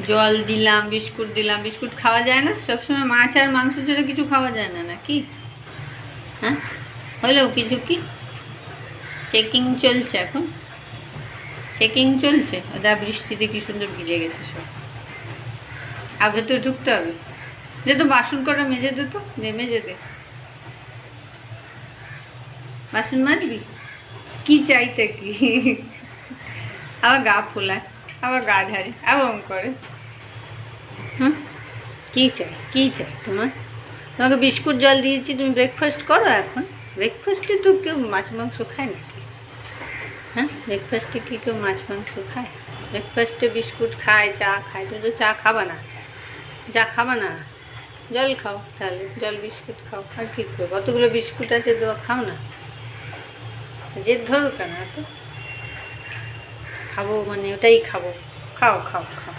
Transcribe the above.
জল দিলাম, বিস্কুট দিলাম। বিস্কুট খাওয়া যায় না? সবসময় মাছ আর মাংস ছাড়া কিছু খাওয়া যায় না নাকি? হ্যাঁ, হলেও কিছু কি চেকিং চলছে এখন? চেকিং চলছে? যা বৃষ্টিতে কি সুন্দর ভিজে গেছে সব। আগে তো ঢুকতে হবে। যে তো বাসন কটা মেজে দে, তো মেজে দে। বাসন মাজবি? কি চাইটা কি? আবার গা ফোলায়, আবার গা ঝাড়ে, এমন করে। হুম, কী চাই, কী চাই তোমার? তোমাকে বিস্কুট জল দিয়েছি, তুমি ব্রেকফাস্ট করো এখন। ব্রেকফাস্টে তো কেউ মাছ মাংস খায় নাকি? হ্যাঁ, ব্রেকফাস্টে কি কেউ মাছ মাংস খায়? ব্রেকফাস্টে বিস্কুট খায়, চা খায়। তুমি তো চা খাবা না, চা খাবা না, জল খাও তাহলে। জল বিস্কুট খাও, আর কী করবো? কতগুলো বিস্কুট আছে, দেওয়া খাও না। জেদ ধরো কেন এত? খাবো মানে ওটাই খাবো। খাও খাও খাও।